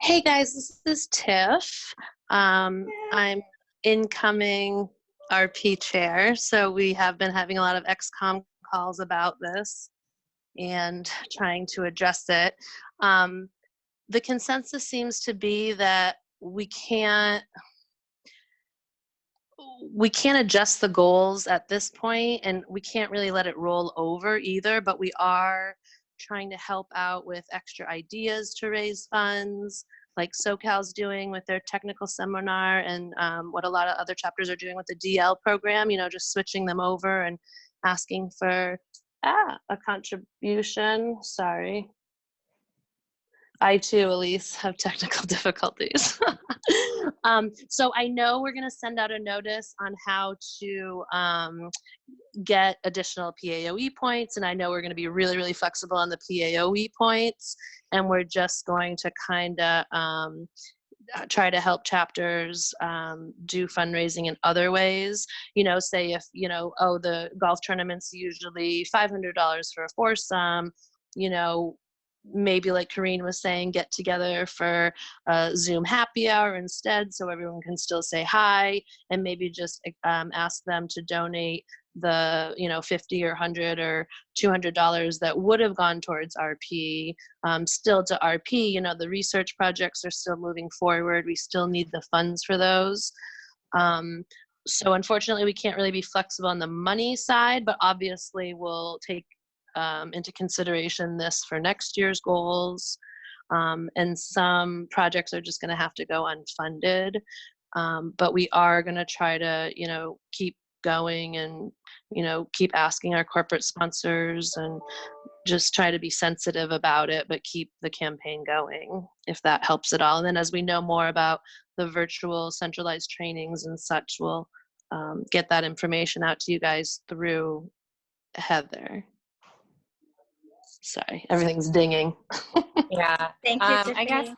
Hey guys, this is Tiff. I'm incoming RP chair, so we have been having a lot of XCOM calls about this and trying to address it. The consensus seems to be that we can't adjust the goals at this point, and we can't really let it roll over either, but we are trying to help out with extra ideas to raise funds, like SoCal's doing with their technical seminar, and what a lot of other chapters are doing with the DL program, just switching them over and asking for a contribution. Sorry. I too, Elise, have technical difficulties. So I know we're going to send out a notice on how to get additional PAOE points, and I know we're going to be really, really flexible on the PAOE points, and we're just going to kind of try to help chapters do fundraising in other ways. Say if, the golf tournament's usually $500 for a foursome, maybe like Corrine was saying, get together for a Zoom happy hour instead so everyone can still say hi, and maybe just ask them to donate the $50 or $100 or $200 that would have gone towards RP still to RP. The research projects are still moving forward. We still need the funds for those. So unfortunately we can't really be flexible on the money side, but obviously we'll take into consideration this for next year's goals. And some projects are just going to have to go unfunded. But we are going to try to, keep going and, keep asking our corporate sponsors and just try to be sensitive about it, but keep the campaign going, if that helps at all. And then as we know more about the virtual centralized trainings and such, we'll get that information out to you guys through Heather. Sorry, everything's dinging. Yeah. Thank you, Tiffany.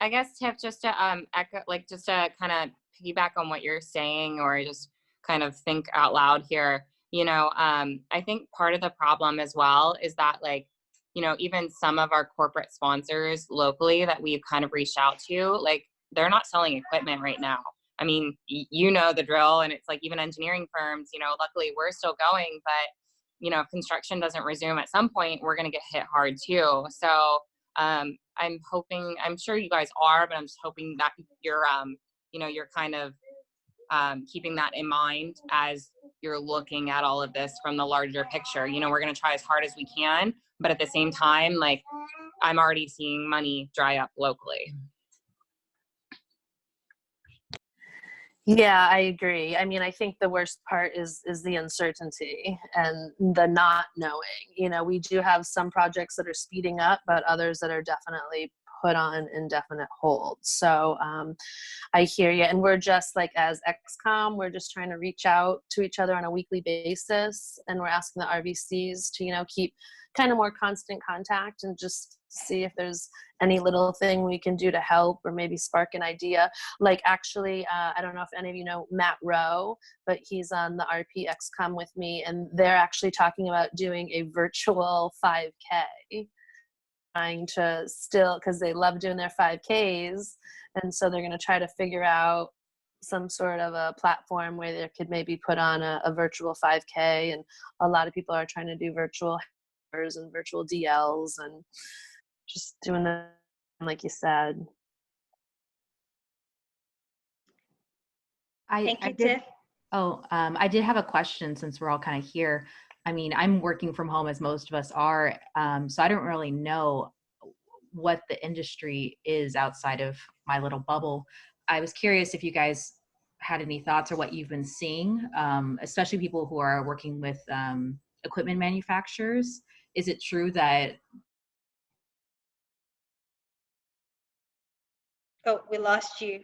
I guess Tiff, just to echo, just to kind of piggyback on what you're saying, or just kind of think out loud here. I think part of the problem as well is that even some of our corporate sponsors locally that we've kind of reached out to, they're not selling equipment right now. I mean, the drill, and it's even engineering firms, luckily we're still going, but if construction doesn't resume at some point, we're going to get hit hard too. So I'm sure you guys are, but I'm just hoping that you're kind of keeping that in mind as you're looking at all of this from the larger picture. We're going to try as hard as we can, but at the same time, I'm already seeing money dry up locally. Yeah, I agree. I mean, I think the worst part is the uncertainty and the not knowing. We do have some projects that are speeding up, but others that are definitely put on indefinite hold. So I hear you. And we're just like, as XCOM, we're just trying to reach out to each other on a weekly basis. And we're asking the RVCs to, you know, keep kind of more constant contact and just see if there's any little thing we can do to help or maybe spark an idea. Like actually, I don't know if any of you know Matt Rowe, but he's on the RP XCOM with me, and they're actually talking about doing a virtual 5K, trying to still, because they love doing their 5Ks, and so they're going to try to figure out some sort of a platform where they could maybe put on a virtual 5K, and a lot of people are trying to do virtual and virtual DLs and just doing that, like you said. Thank you, did, Tiff. I did have a question since we're all kind of here. I mean, I'm working from home as most of us are, so I don't really know what the industry is outside of my little bubble. I was curious if you guys had any thoughts or what you've been seeing, especially people who are working with equipment manufacturers. Is it true that Oh, we lost you.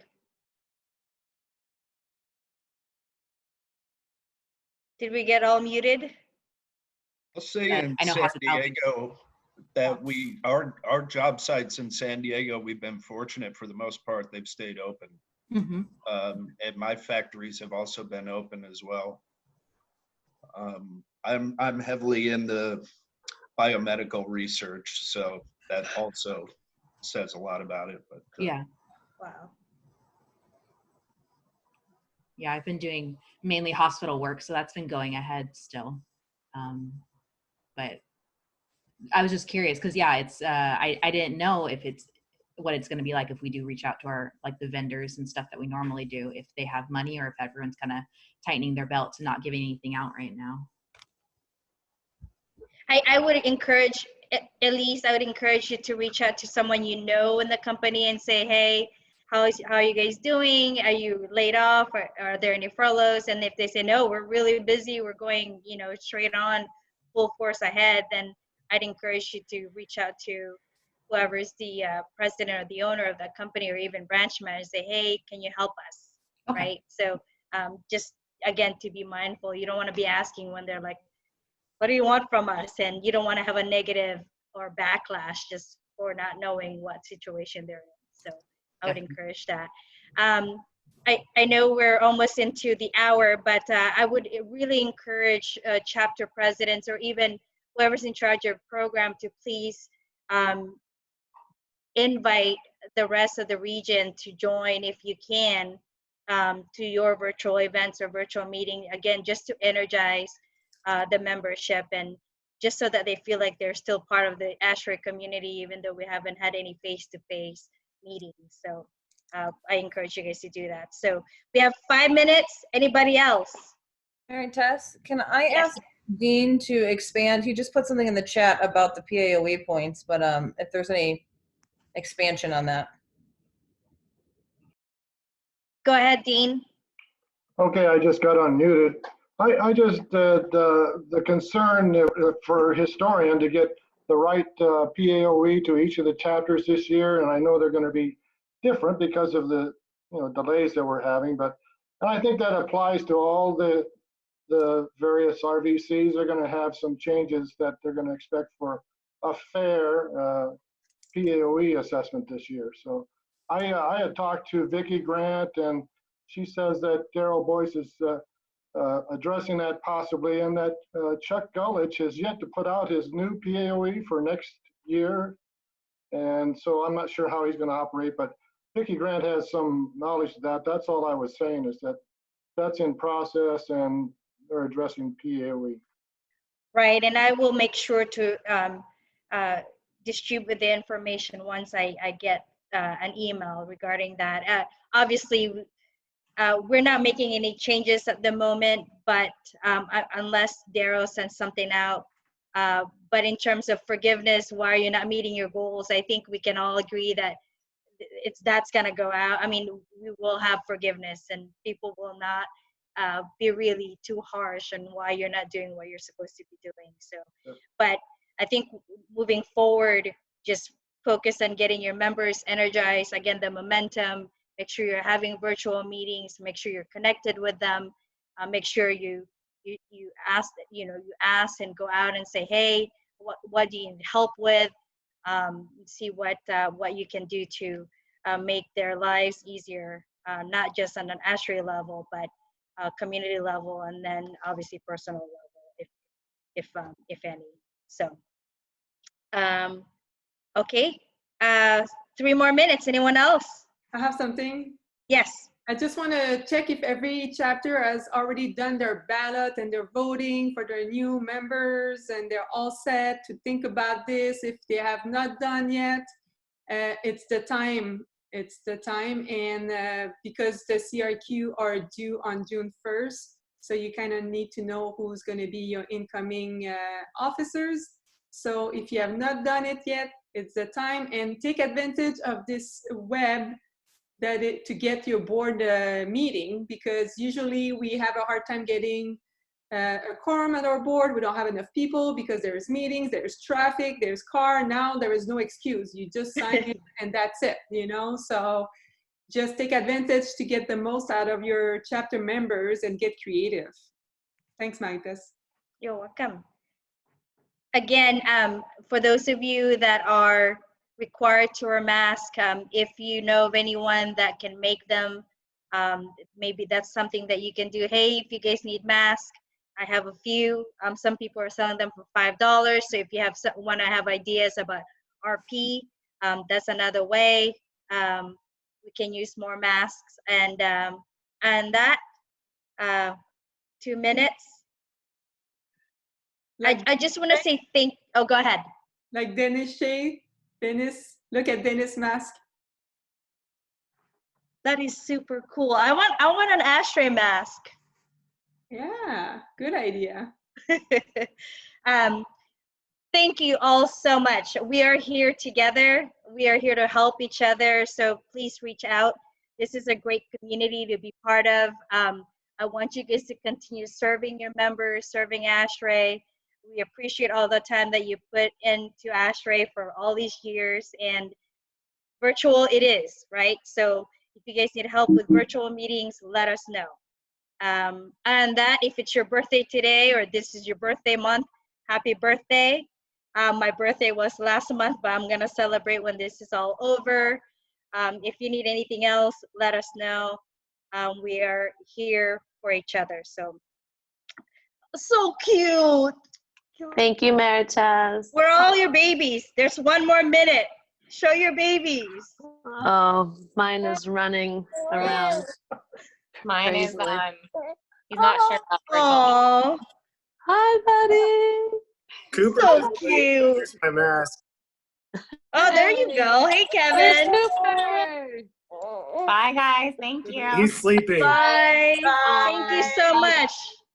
Did we get all muted? I'll say in I know San hospitality. Diego that our job sites in San Diego, we've been fortunate for the most part, they've stayed open. Mm-hmm. And my factories have also been open as well. I'm heavily in the biomedical research, so that also says a lot about it. But Yeah. Wow. Yeah, I've been doing mainly hospital work, so that's been going ahead still. But I was just curious because yeah, it's I didn't know if it's what it's going to be like if we do reach out to our like the vendors and stuff that we normally do, if they have money or if everyone's kind of tightening their belts and not giving anything out right now. I would encourage, at least I would encourage you to reach out to someone you know in the company and say, hey, how are you guys doing? Are you laid off? Or are there any furloughs? And if they say, no, we're really busy, we're going, you know, straight on full force ahead, then I'd encourage you to reach out to whoever's the president or the owner of that company or even branch manager, say, hey, can you help us? Okay. Right? So just, again, to be mindful, you don't want to be asking when they're like, what do you want from us? And you don't want to have a negative or backlash just for not knowing what situation they're in. So I would encourage that. I know we're almost into the hour, but I would really encourage chapter presidents or even whoever's in charge of program to please invite the rest of the region to join if you can to your virtual events or virtual meeting, again, just to energize the membership and just so that they feel like they're still part of the ASHRAE community, even though we haven't had any face-to-face meetings. So I encourage you guys to do that. So we have 5 minutes. Anybody else? All right, Tess, can I ask Dean to expand? He just put something in the chat about the PAOE points, but if there's any expansion on that. Go ahead, Dean. Okay, I just got unmuted. I just, the concern for a historian to get the right PAOE to each of the chapters this year, and I know they're going to be different because of the delays that we're having, but and I think that applies to all the various RVCs. Are going to have some changes that they're going to expect for a fair PAOE assessment this year. So I had talked to Vicki Grant, and she says that Daryl Boyce is addressing that possibly, and that Chuck Gullich has yet to put out his new PAOE for next year. And so I'm not sure how he's going to operate, but Vicki Grant has some knowledge of that. That's all I was saying, is that that's in process and they're addressing PAOE. Right, and I will make sure to distribute the information once I get an email regarding that. Obviously, we're not making any changes at the moment, but unless Daryl sends something out. But in terms of forgiveness, why you're not meeting your goals, I think we can all agree that that's going to go out. I mean, we will have forgiveness, and people will not be really too harsh on why you're not doing what you're supposed to be doing. So, but I think moving forward, just focus on getting your members energized, again, the momentum. Make sure you're having virtual meetings, make sure you're connected with them, make sure you ask, you ask and go out and say, hey, what do you need help with? See what you can do to make their lives easier, not just on an ASHRAE level, but community level, and then obviously personal level, if any. So, okay, 3 more minutes. Anyone else? I have something. Yes. I just want to check if every chapter has already done their ballot and they're voting for their new members and they're all set to think about this. If they have not done yet, it's the time. It's the time. And because the CRQ are due on June 1st, so you kind of need to know who's going to be your incoming officers. So if you have not done it yet, it's the time, and take advantage of this web to get your board meeting, because usually we have a hard time getting a quorum at our board. We don't have enough people because there's meetings, there's traffic, there's car. Now there is no excuse. You just sign in and that's it, So just take advantage to get the most out of your chapter members and get creative. Thanks, Magdas. You're welcome. Again, for those of you that are required to wear a mask, if you know of anyone that can make them, maybe that's something that you can do. Hey, if you guys need masks, I have a few. Some people are selling them for $5. So if you want to have ideas about RP, that's another way. We can use more masks, and that 2 minutes. I just want to say oh, go ahead. Like Dennis Shea. Dennis, look at Dennis' mask. That is super cool. I want an ASHRAE mask. Yeah, good idea. Thank you all so much. We are here together. We are here to help each other. So please reach out. This is a great community to be part of. I want you guys to continue serving your members, serving ASHRAE. We appreciate all the time that you put into ASHRAE for all these years, and virtual it is, right? So if you guys need help with virtual meetings, let us know. And that, if it's your birthday today or this is your birthday month, happy birthday. My birthday was last month, but I'm gonna celebrate when this is all over. If you need anything else, let us know. We are here for each other. So cute. Thank you, Maritas. Where are all your babies? There's 1 more minute. Show your babies. Oh, mine is running around. Mine is crazily. he's not sure about Oh, Hi, buddy. Cooper. So cute. Here's my mask. Oh, there you go. Hey, Kevin. Bye, guys. Thank you. He's sleeping. Bye. Bye. Thank you so much.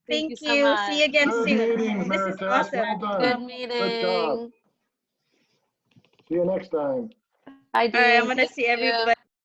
Thank Thank you so you. much. See you again Good soon. meeting, This is Maritas. awesome. Well done. Good Good meeting. job. See you next time. Hi, All right, I'm Dean. gonna see everybody.